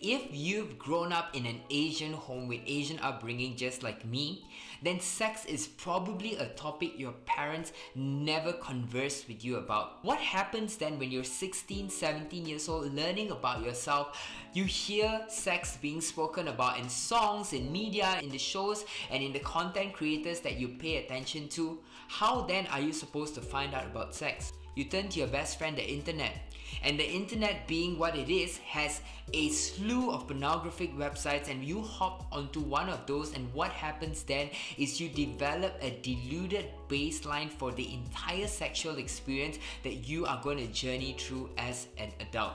if you've grown up in an Asian home with Asian upbringing just like me, then sex is probably a topic your parents never conversed with you about. What happens then when you're 16, 17 years old learning about yourself? You hear sex being spoken about in songs, in media, in the shows, and in the content creators that you pay attention to. How then are you supposed to find out about sex? You turn to your best friend, the internet. And the internet, being what it is, has a slew of pornographic websites, and you hop onto one of those, and what happens then is you develop a deluded baseline for the entire sexual experience that you are going to journey through as an adult.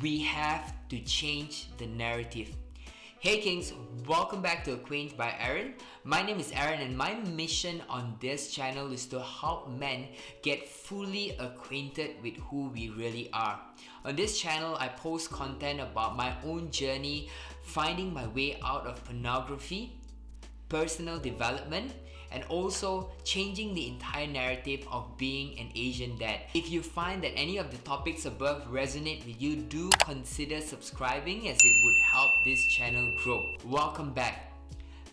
We have to change the narrative. Hey Kings, welcome back to Acquaint by Aaron. My name is Aaron, and my mission on this channel is to help men get fully acquainted with who we really are. On this channel, I post content about my own journey, finding my way out of pornography, personal development, and also changing the entire narrative of being an Asian dad. If you find that any of the topics above resonate with you, do consider subscribing, as it would help this channel grow. Welcome back.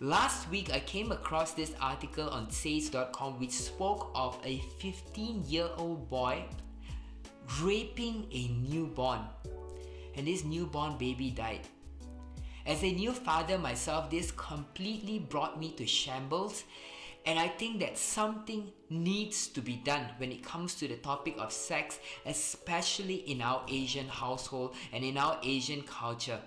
Last week, I came across this article on says.com which spoke of a 15-year-old boy raping a newborn, and this newborn baby died. As a new father myself, this completely brought me to shambles, and I think that something needs to be done when it comes to the topic of sex, especially in our Asian household and in our Asian culture.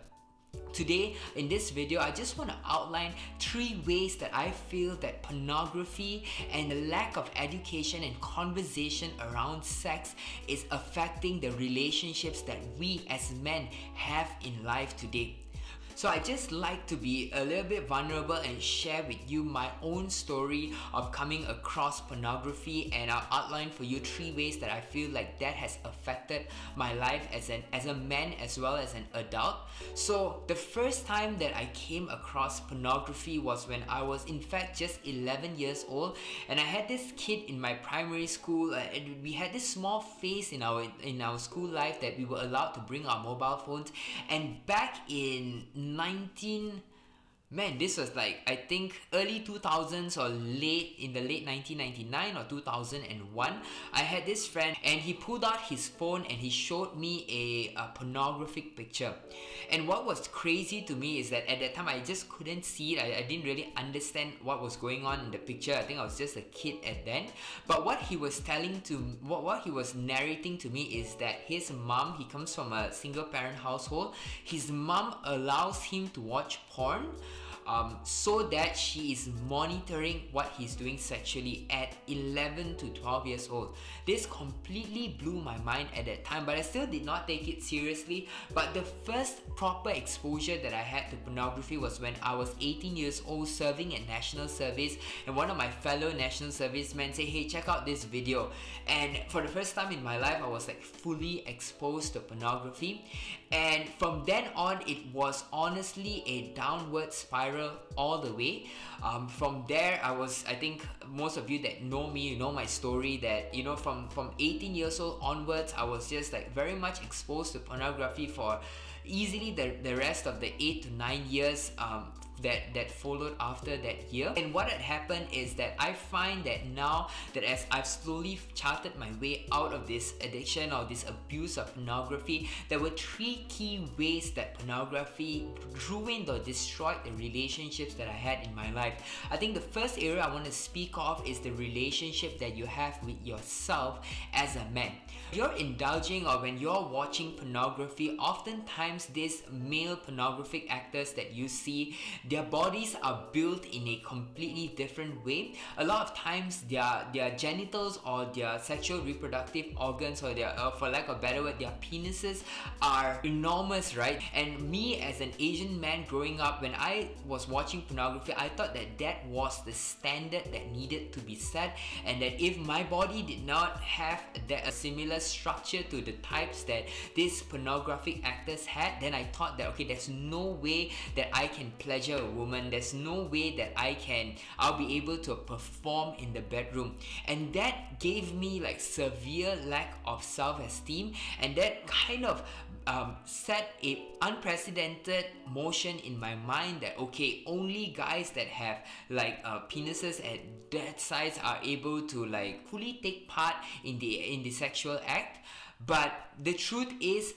Today, in this video, I just want to outline 3 ways that I feel that pornography and the lack of education and conversation around sex is affecting the relationships that we as men have in life today. So I just like to be a little bit vulnerable and share with you my own story of coming across pornography, and I'll outline for you 3 ways that I feel like that has affected my life as a man as well as an adult. So the first time that I came across pornography was when I was in fact just 11 years old, and I had this kid in my primary school, and we had this small phase in our school life that we were allowed to bring our mobile phones. And back in this was like, I think early 2000s or late 1999 or 2001. I had this friend, and he pulled out his phone and he showed me a pornographic picture. And what was crazy to me is that at that time I just couldn't see it. I didn't really understand what was going on in the picture. I think I was just a kid at then. But what he was narrating to me is that his mom, he comes from a single parent household, his mom allows him to watch porn so that she is monitoring what he's doing sexually at 11 to 12 years old. This completely blew my mind at that time, but I still did not take it seriously. But the first proper exposure that I had to pornography was when I was 18 years old, serving at national service, and one of my fellow national servicemen said, "Hey, check out this video." And for the first time in my life, I was like fully exposed to pornography. And from then on, it was honestly a downward spiral all the way. From there, I think most of you that know me, you know my story, that from 18 years old onwards, I was just like very much exposed to pornography for easily the rest of the 8 to 9 years that followed after that year. And what had happened is that I find that now that as I've slowly charted my way out of this addiction or this abuse of pornography, there were 3 key ways that pornography ruined or destroyed the relationships that I had in my life. I think the first area I want to speak of is the relationship that you have with yourself as a man. You're indulging, or when you're watching pornography, oftentimes these male pornographic actors that you see, their bodies are built in a completely different way. A lot of times their genitals or their sexual reproductive organs, or their for lack of a better word, their penises are enormous, right? And me as an Asian man growing up, when I was watching pornography, I thought that was the standard that needed to be set, and that if my body did not have a similar structure to the types that these pornographic actors had, then I thought that okay, there's no way that I can pleasure pleasure a woman, there's no way that I'll be able to perform in the bedroom. And that gave me like severe lack of self-esteem, and that kind of set a unprecedented motion in my mind that okay, only guys that have like penises at that size are able to like fully take part in the sexual act. But the truth is,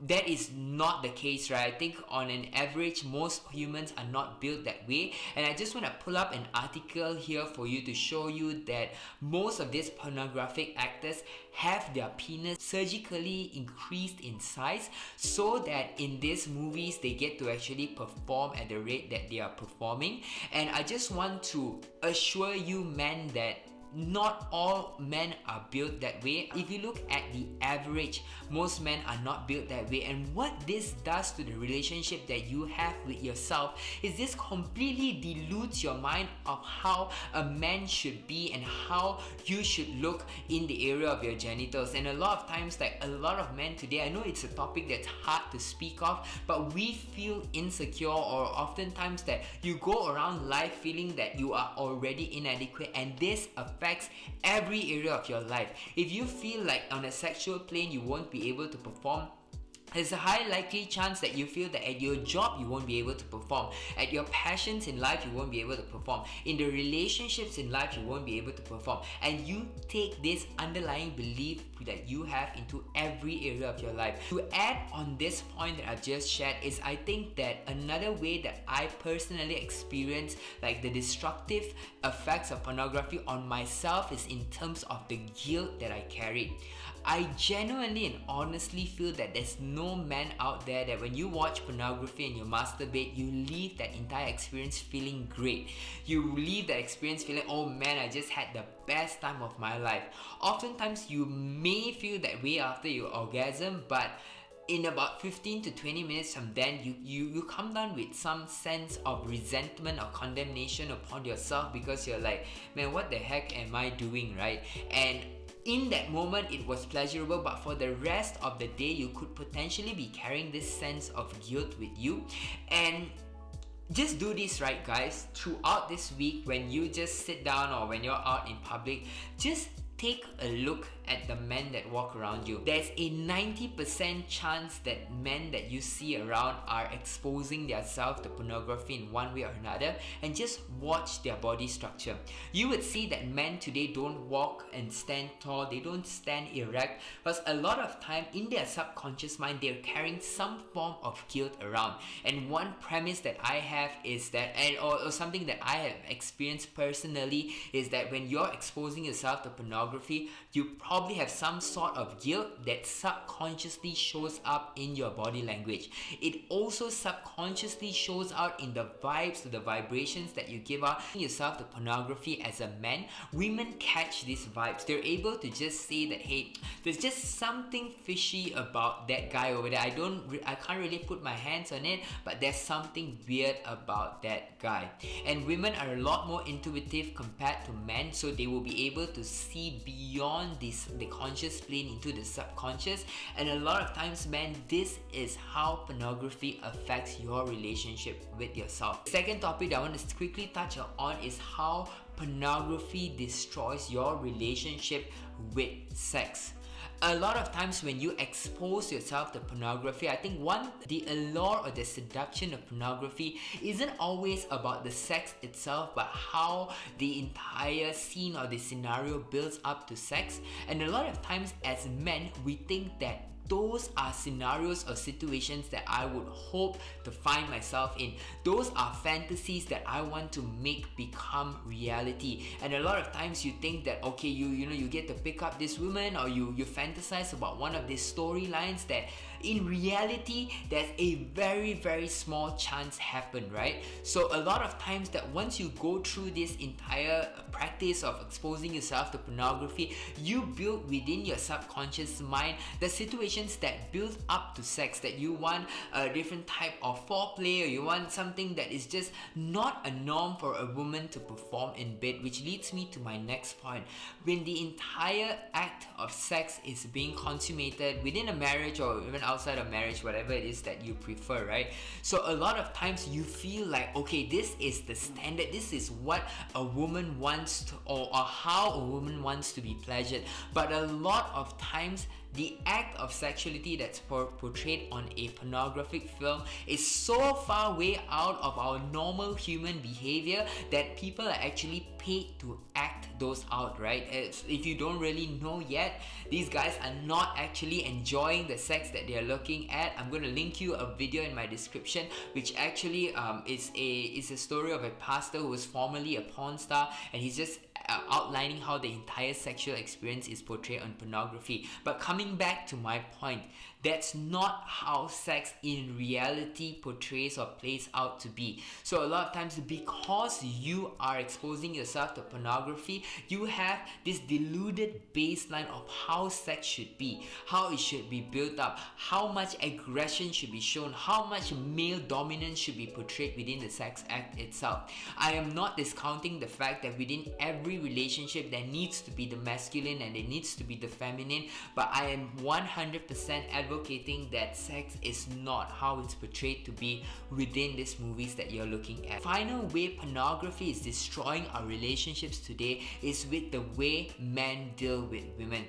that is not the case, right? I think on an average, most humans are not built that way. And I just want to pull up an article here for you to show you that most of these pornographic actors have their penis surgically increased in size so that in these movies they get to actually perform at the rate that they are performing. And I just want to assure you, men, that not all men are built that way. If you look at the average, most men are not built that way. And what this does to the relationship that you have with yourself is this completely dilutes your mind of how a man should be and how you should look in the area of your genitals. And a lot of times, like a lot of men today, I know it's a topic that's hard to speak of, but we feel insecure, or oftentimes that you go around life feeling that you are already inadequate, and this affects every area of your life. If you feel like on a sexual plane you won't be able to perform, there's a high likely chance that you feel that at your job you won't be able to perform, at your passions in life you won't be able to perform, in the relationships in life you won't be able to perform, and you take this underlying belief that you have into every area of your life. To add on this point that I've just shared is, I think that another way that I personally experience like the destructive effects of pornography on myself is in terms of the guilt that I carried. I genuinely and honestly feel that there's no man out there that when you watch pornography and you masturbate, you leave that entire experience feeling great. You leave that experience feeling, oh man, I just had the best time of my life. Oftentimes you may feel that way after your orgasm, but in about 15 to 20 minutes from then, you come down with some sense of resentment or condemnation upon yourself, because you're like, man, what the heck am I doing, right? And in that moment it was pleasurable, but for the rest of the day you could potentially be carrying this sense of guilt with you. And just do this, right, guys, throughout this week. When you just sit down or when you're out in public, just take a look at the men that walk around you. There's a 90% chance that men that you see around are exposing themselves to pornography in one way or another, and just watch their body structure. You would see that men today don't walk and stand tall, they don't stand erect, because a lot of time in their subconscious mind they're carrying some form of guilt around. And one premise that I have is that, or something that I have experienced personally, is that when you're exposing yourself to pornography, you probably have some sort of guilt that subconsciously shows up in your body language. It also subconsciously shows out in the vibes, the vibrations that you give out yourself to pornography. As a man, women catch these vibes. They're able to just say that, hey, there's just something fishy about that guy over there. I can't really put my hands on it, but there's something weird about that guy. And women are a lot more intuitive compared to men, so they will be able to see beyond the conscious plane into the subconscious. And a lot of times, man, this is how pornography affects your relationship with yourself. The second topic that I want to quickly touch on is how pornography destroys your relationship with sex. A lot of times when you expose yourself to pornography, I think the allure or the seduction of pornography isn't always about the sex itself, but how the entire scene or the scenario builds up to sex. And a lot of times as men, we think that those are scenarios or situations that I would hope to find myself in. Those are fantasies that I want to make become reality. And a lot of times you think that, okay, you get to pick up this woman, or you fantasize about one of these storylines that in reality there's a very, very small chance happen, right? So a lot of times that once you go through this entire practice of exposing yourself to pornography, you build within your subconscious mind the situations that build up to sex, that you want a different type of foreplay, or you want something that is just not a norm for a woman to perform in bed. Which leads me to my next point. When the entire act of sex is being consummated within a marriage or even outside of marriage, whatever it is that you prefer, right? So a lot of times you feel like, okay, this is the standard, this is what a woman wants to, or how a woman wants to be pleasured. But a lot of times the act of sexuality that's portrayed on a pornographic film is so far way out of our normal human behavior that people are actually paid to act those out, right? If you don't really know yet, these guys are not actually enjoying the sex that they are looking at. I'm going to link you a video in my description, which actually is a story of a pastor who was formerly a porn star, and he's just outlining how the entire sexual experience is portrayed on pornography. But coming back to my point, that's not how sex in reality portrays or plays out to be. So a lot of times, because you are exposing yourself to pornography, you have this deluded baseline of how sex should be, how it should be built up, how much aggression should be shown, how much male dominance should be portrayed within the sex act itself. I am not discounting the fact that within every relationship there needs to be the masculine and there needs to be the feminine, but I am 100% advocating that sex is not how it's portrayed to be within these movies that you're looking at. Final way pornography is destroying our relationships today is with the way men deal with women.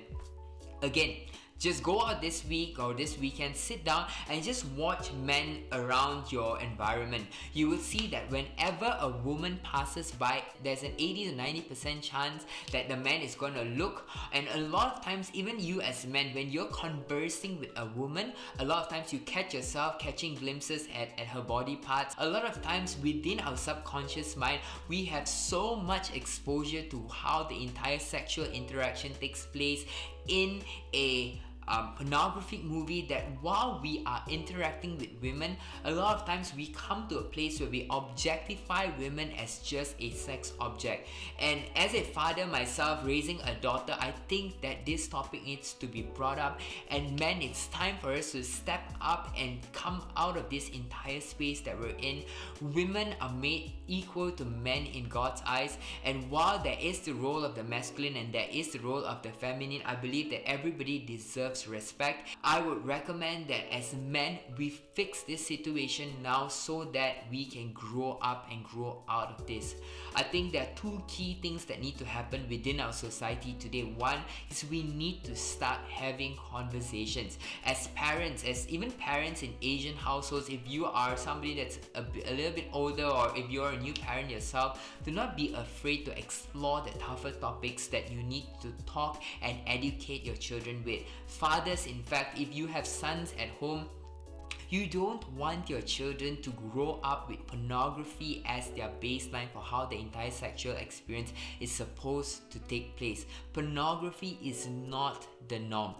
Again, just go out this week or this weekend, sit down and just watch men around your environment. You will see that whenever a woman passes by, there's an 80 to 90% chance that the man is going to look. And a lot of times, even you as men, when you're conversing with a woman, a lot of times you catch yourself catching glimpses at her body parts. A lot of times within our subconscious mind, we have so much exposure to how the entire sexual interaction takes place in a pornographic movie, that while we are interacting with women, a lot of times we come to a place where we objectify women as just a sex object. And as a father myself raising a daughter, I think that this topic needs to be brought up, and men, it's time for us to step up and come out of this entire space that we're in. Women are made equal to men in God's eyes, and while there is the role of the masculine and there is the role of the feminine, I believe that everybody deserves respect. I would recommend that as men, we fix this situation now so that we can grow up and grow out of this. I think there are two key things that need to happen within our society today. One is we need to start having conversations. As parents, as even parents in Asian households, if you are somebody that's a little bit older, or if you're a new parent yourself, do not be afraid to explore the tougher topics that you need to talk and educate your children with. Fathers, in fact, if you have sons at home, you don't want your children to grow up with pornography as their baseline for how the entire sexual experience is supposed to take place. Pornography is not the norm.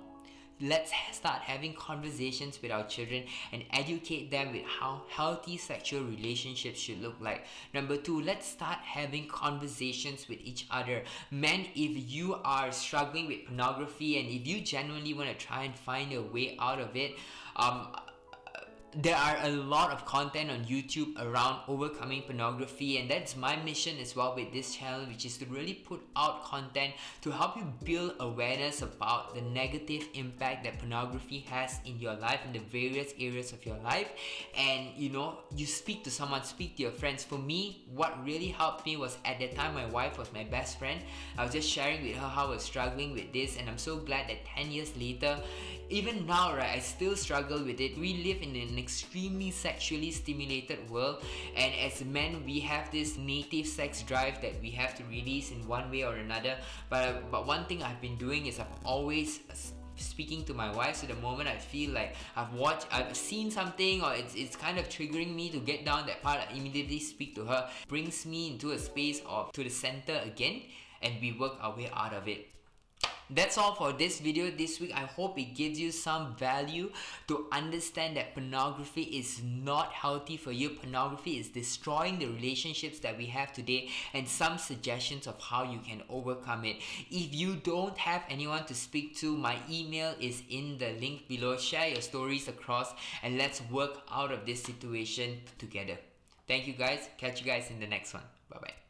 Let's start having conversations with our children and educate them with how healthy sexual relationships should look like. Number two, let's start having conversations with each other. Men, if you are struggling with pornography and if you genuinely want to try and find a way out of it, there are a lot of content on YouTube around overcoming pornography, and that's my mission as well with this channel, which is to really put out content to help you build awareness about the negative impact that pornography has in your life, in the various areas of your life. And you speak to someone, speak to your friends. For me, what really helped me was, at that time, my wife was my best friend. I was just sharing with her how I was struggling with this, and I'm so glad that 10 years later, even now, right, I still struggle with it. We live in an extremely sexually stimulated world, and as men, we have this native sex drive that we have to release in one way or another. But one thing I've been doing is I've always speaking to my wife. So the moment I feel like I've seen something, or it's kind of triggering me to get down that part, I immediately speak to her. Brings me into a space of to the center again, and we work our way out of it. That's all for this video this week. I hope it gives you some value to understand that pornography is not healthy for you. Pornography is destroying the relationships that we have today, and some suggestions of how you can overcome it. If you don't have anyone to speak to, my email is in the link below. Share your stories across and let's work out of this situation together. Thank you guys. Catch you guys in the next one. Bye bye.